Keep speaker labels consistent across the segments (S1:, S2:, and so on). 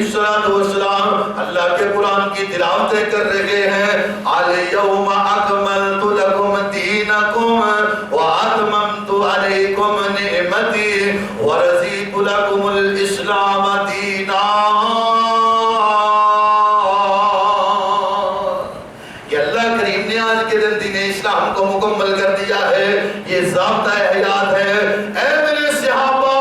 S1: अलैहिस्सलाम अल्लाह के कुरान की तिलावतें कर रहे हैं। अल-यौमा अकमलतु लकुम दीनकुम व अतममतु अलैकुम निअमती व रज़ीतु लकुमुल इस्लाम दीना। कि अल्लाह करीम ने आज के दिन दीन इस्लाम को मुकम्मल कर दिया है। ये ज़ाब्ता हयात है। ऐ मेरे सहाबा,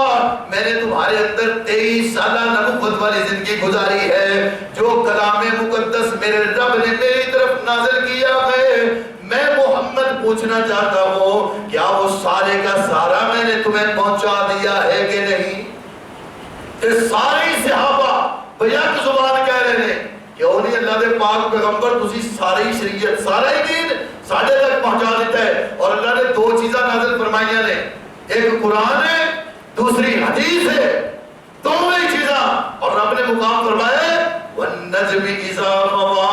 S1: मैंने तुम्हारे अंदर 23 साल नबुव्वत वाली जिंदगी गुजारी है। जो कलाम मुकद्दस मेरे रब ने मेरी तरफ नाज़िल किया है, मैं मोहम्मद पूछना चाहता हूँ, क्या वो सारे का सारा मैंने तुम्हें पहुंचा दिया है कि नहीं? ये सारे सहाबा बयाक जुबान कह रहे हैं, क्यों नहीं अल्लाह दे पाक पैगंबर तुसी सारी शरीयत सारा ही दीन साढ़े तक पहुंचा देता है। और अल्लाह ने दो चीज़ां नाज़िल फरमाइयां ने, एक कुरान है, दूसरी हदीस है। दोनों ही चीज़ां। और रब ने मुकाम फरमाया वन्नज्मि इज़ा हवा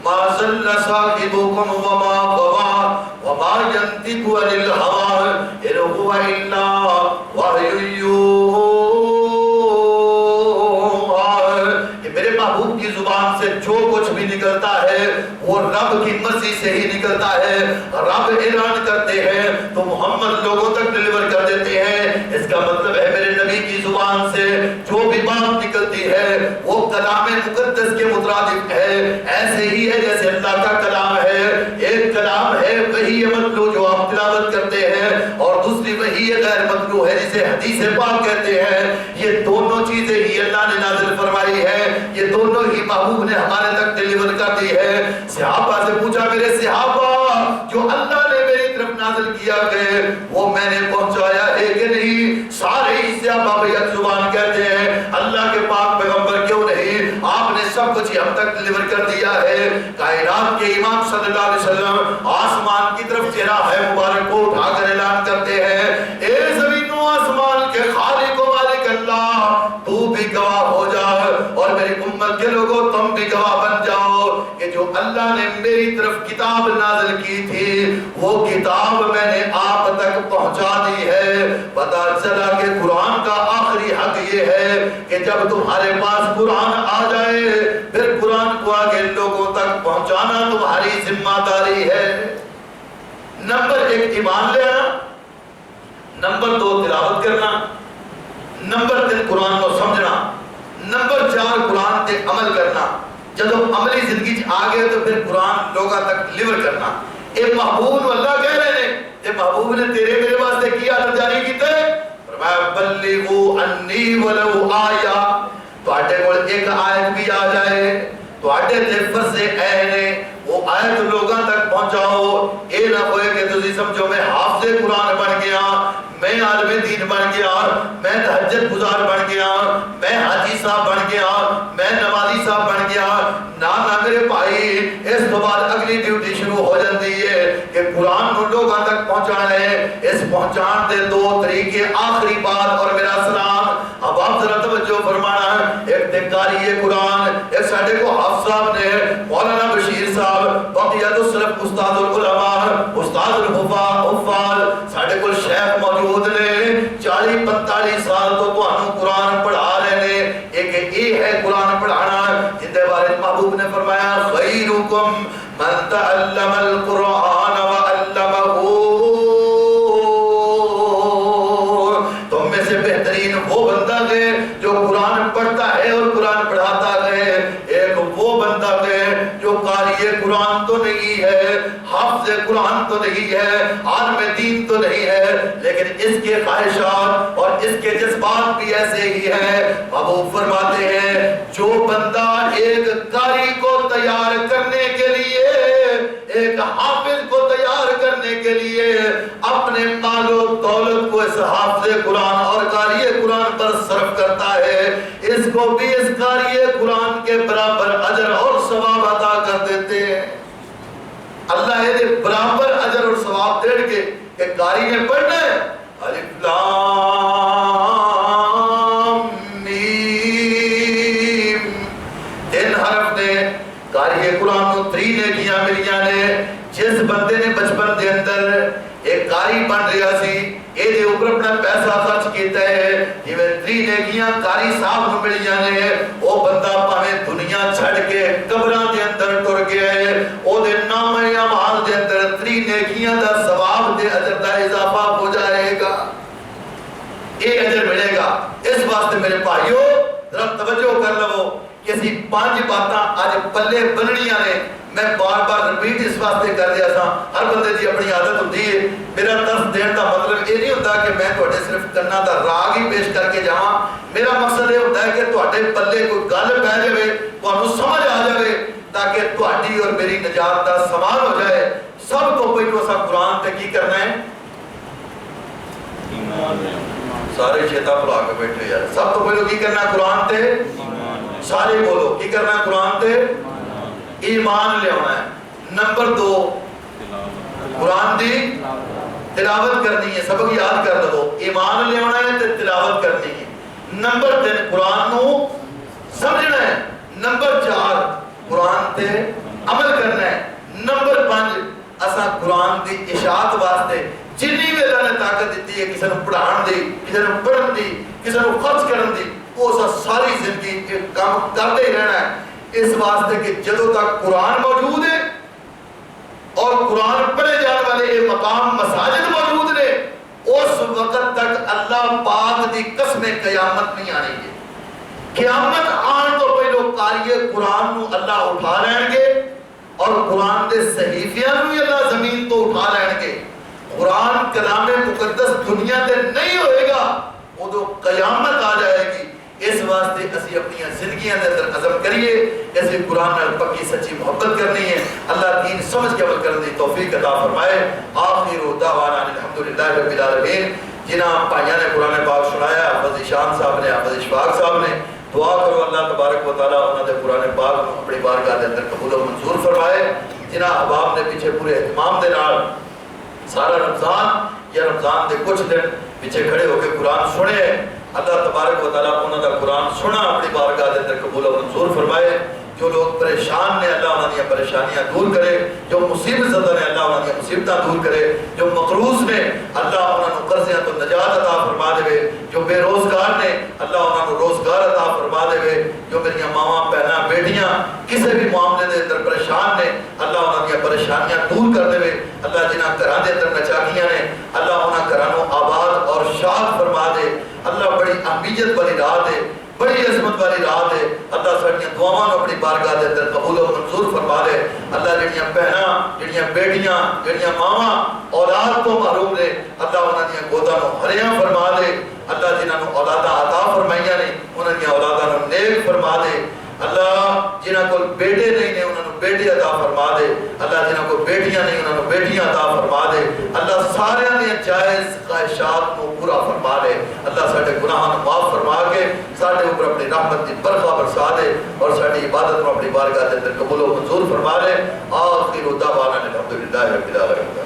S1: मा ज़ल्ला साहिबुकुम व मा गवा व मा यंतिकु अनिल हवा इन हुवा इल्ला वह्युन यूहा। मेरे महबूब की जुबान से जो कुछ भी निकलता है वो रब की मर्जी से ही निकलता है। रब ऐलान करते हैं तो मोहम्मद लोगों तक डिलीवर कर देते हैं। इसका मतलब है मेरे नबी की जुबान से जो भी बात निकलती है वो कलाम मुकद्दस के मुताबिक है। ऐसे ही है जैसे अल्लाह का कलाम है। एक कलाम है वही मतलू जो आप तिलावत करते हैं, और दूसरी वही गैर मतलू है जिसे हदीस पाक कहते हैं। ये दोनों चीजें ही अल्लाह ने नाज़िल फरमाई है। ये दोनों ही महबूब ने हमारे तक डिलीवर कर दी है। सहाबा से पूछा, मेरे सहाबा जो अल्लाह ने मेरी तरफ नाज़िल किया है वो मैंने पहुंचाया है कि नहीं? सारे ही सहाबा बयाक जुबान कहते हैं, अल्लाह के पाक पैगंबर क्यों नहीं, आपने सब कुछ हम तक डिलीवर कर दिया है। कायनात के इमाम सल्लल्लाहु अलैहि वसल्लम आसमान की तरफ चेहरा है मुबारक को उठाकर ऐलान करते हैं, ए ज़मीन व आसमान के खालिक व मालिक अल्लाह, तू भी गवाह हो जा और मेरी उम्मत के लोगों तुम भी गवाह बन जाओ कि जो अल्लाह ने मेरी तरफ किताब नाज़िल की थी वो किताब मैंने आप तक पहुंचा दी है। पता चला कि कुरान का आखिरी हक ये है कि जब तुम्हारे पास कुरान आ जाए फिर कुरान को आगे लोगों तक पहुंचाना तुम्हारी जिम्मेदारी है। नंबर 1 ईमान ले आना, नंबर 2 तिलावत करना, नंबर 3 कुरान को समझना, नंबर 4 कुरान पे अमल करना। जब अमली जिंदगी आ गए तो फिर कुरान लोगों तक डिलीवर करना। एक महबूब अल्लाह कह रहे हैं, ये महबूब ने तेरे मेरे वास्ते की आदत जारी की थे, फरमाया बल्लिगू अन्नी वलौ आया। ਤੁਹਾਡੇ ਕੋਲ एक आयत भी आ जाए ਤੁਹਾਡੇ ਤੇ फर्ज है ने वो आयत लोगों तक पहुंचाओ। ये ना होए कि तुसी समझो मैं हाफिज़ कुरान बन गया, मैं आलिम दीन बन गया, मैं तहज्जुद गुजार बन गया, मैं हाजी साहब बन गया, मैं नमाजी साहब बन गया। ना ना मेरे भाई, इस तो बाद अगली ड्यूटी शुरू हो जाती है कि कुरान को लोगों तक पहुंचाना है। इस पहुंचाने के 2 तरीके, आखिरी बात और मेरा सलाम। अब आप जरा तवज्जो फरमाना, एक दिकारी कुरान, एक साडे को हाफिज़ साहब ने मौलाना बशीर साहब बक़ियतुस सलफ़ उस्तादुल उलमा उस्तादुल हुफ़ाज़ साडे को शेख मौजूद ने 40-45 साल तो तुहानू कुरान पढ़ा रहे ने। एक ये है कुरान पढ़ाना जिसके बारे में महबूब ने फरमाया खैरुकुम मन तअल्लमल कुरान व अल्लमहू। तुम में से बेहतरीन वो बंदा है जो कुरान पढ़ता है और कुरान पढ़ाता है। एक वो बंदा है जो कारी कुरान तो नहीं है, हाफिज़ कुरान तो नहीं है, आलिम दीन तो नहीं है, लेकिन इसके ख्वाहिशात और इसके जज्बात भी ऐसे ही हैं। अब वो फरमाते हैं जो बंदा एक कारी को तैयार करने के लिए, एक हाफिज को तैयार करने के लिए अपने मालो दौलत को इस हाफिज़ कुरान और कारी कुरान पर सर्फ करता है, इसको भी इस कारी कुरान के बराबर अजर और सवाब अता कर देते हैं। अल्लाह ये बराबर अजर और सवाब देंगे कि कारी ने पढ़ना है अलिफ लाम मीम 3 हरफ ने कारी कुरान को 3 नेकियां मिलियां ने। जिस बंदे ने बचपन के अंदर एक कारी बन रहा सी, ਇਹਦੇ اوپر اپنا پیسہ خرچ کیتا ہے جویں 3 نیکیاں قاری صاحب نوں ملیاں نے او بندہ پاویں دنیا چھڑ کے قبراں دے اندر ٹر گیا ہے او دے نامے اعمال دے اندر 3 نیکیاں دا ثواب دے اجر دا اضافہ ہو جائے گا یہ اجر ملے گا اس واسطے میرے بھائیو ذرا توجہ کر لو کہ اسی 5 باتاں اج پلے بننیاں نے میں بار بار ریپیٹ اس واسطے کر رہا تھا ہر بندے دی اپنی عادت ہوتی ہے میرا درس دین دا مطلب یہ نہیں ہوتا کہ میں تواڈے صرف کنا دا راگ ہی پیش کر کے جاواں میرا مقصد یہ ہوتا ہے کہ تواڈے پلے کوئی گل پہ جائے تانوں سمجھ آ جائے تاکہ تواڈی اور میری نجات دا سامان ہو جائے سب تو پہلو اساں قرآن تے کی کرنا ہے سارے شیطان بلا کے بیٹھے یار سب تو پہلو کی کرنا ہے قرآن تے سارے بولو کی کرنا ہے قرآن تے ایمان لے ہونا ہے نمبر 2 قرآن دی تلاوت کرنی ہے سبق یاد کر لو ایمان لے ہونا ہے تے تلاوت کرنی ہے نمبر 3 قرآن نو سمجھنا ہے نمبر 4 قرآن تے عمل کرنا ہے نمبر 5 اساں قرآن دی اشاعت واسطے جنی بھی اللہ نے طاقت دیتی ہے کسی نے پڑھان دی کسی نے پڑھن دی کسی نے خرچ کرن دی وہ ساری زندگی کام کرتے ہی رہنا ہے اس واسطے کہ جدوں تک قرآن موجود ہے اور قرآن پڑھے جانے والے یہ مقام مساجد موجود نے اس وقت تک اللہ پاک دی قسم قیامت نہیں آنے گی قیامت آن تو پہلو قاری قرآن نو اللہ اٹھا لین گے اور قرآن دے صحیفیاں نو اللہ زمین تو اٹھا لین گے قرآن کلام مقدس دنیا تے نہیں ہوئے گا وہ تو قیامت آ جائے گی اس واسطے اسی اپنی زندگیاں دے اندر عزم کریے ایسے قرآن نال پکی سچی محبت کرنی ہے اللہ دین سمجھ کے عمل کرنے دی توفیق عطا فرمائے آخر دعوانا الحمدللہ رب العالمین جنہاں پائیاں نے قرآن پاک سنایا حافظ شان صاحب نے حافظ اشفاق صاحب نے دعا کرو اللہ تبارک و تعالیٰ انہوں نے قرآن پاک اپنی بارگاہ دے اندر قبول و منظور فرمائے جنہاں احباب نے پیچھے پورے اہتمام دے نال سارا رمضان یا رمضان دے کچھ دن پیچھے کھڑے ہو کے قرآن سنے اللہ تبارک و تعالیٰ انہوں نے قرآن سنا اپنی بارگاہ دے اندر قبول و منظور فرمائے جو لوگ پریشان نے اللہ انہوں نے پریشانیاں دور کرے جو مصیبت زدہ نے اللہ انہوں نے مصیبتاں دور کرے جو مقروض نے اللہ انہوں نے قرضیاں تو نجات عطا فرما دے جو بے روزگار نے اللہ انہوں نے روزگار عطا فرما دے جو میری ماما بہناں بیٹیاں کسی بھی معاملے دے اندر پریشان نے اللہ انہوں نے پریشانیاں دور کر دے اللہ جنہاں گھراں دے اندر نچاکیاں نے اللہ انہاں گھرانوں آباد اور شاد فرما دے اللہ بڑی اہمیت والی راہ دے بڑی عظمت والی رات ہے اللہ ساڑیاں دعاواں اپنی بارگاہ دے اندر قبول و منظور فرما دے اللہ جڑیاں بہناں جڑیاں بیٹیاں جڑیاں ماواں اولاد تو محروم نے اللہ انہاں دیاں گوداں نو ہریاں فرما دے اللہ جنہاں نو اولاداں عطا فرمائیاں نے انہاں دیاں اولاداں نو نیک فرما دے اللہ جنہاں کو بیٹے نہیں نے انہاں نو بیٹے عطا فرما دے اللہ جنہاں کو بیٹیاں نہیں انہاں نو بیٹیاں عطا فرما دے اللہ سارے دے جائز خواہشات کو پورا فرما دے اللہ ساڈے گناہاں نو معاف فرما کے ساڈے اوپر اپنی رحمت دی برکھا برسا دے اور ساڈی عبادت کو اپنی بارگاہ دے اندر قبول و منظور فرما دے آخر دعوانا الحمدللہ رب العالمین